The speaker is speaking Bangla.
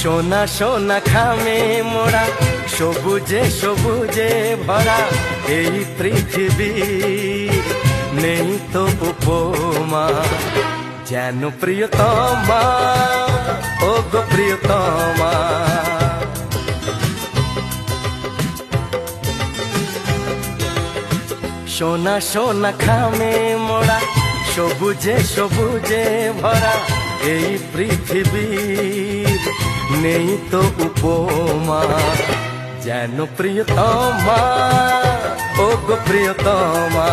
সোনা সোনা খামে মোড়া সবুজে সবুজে ভরা এই পৃথিবী নেই তো উপমা যেন প্রিয়তমা ও গো প্রিয়তমা সোনা সোনা খামে মোড়া সবুজে সবুজে ভরা এই পৃথিবী নেই তো উপমা যেন প্রিয়তমা ও গো প্রিয়তমা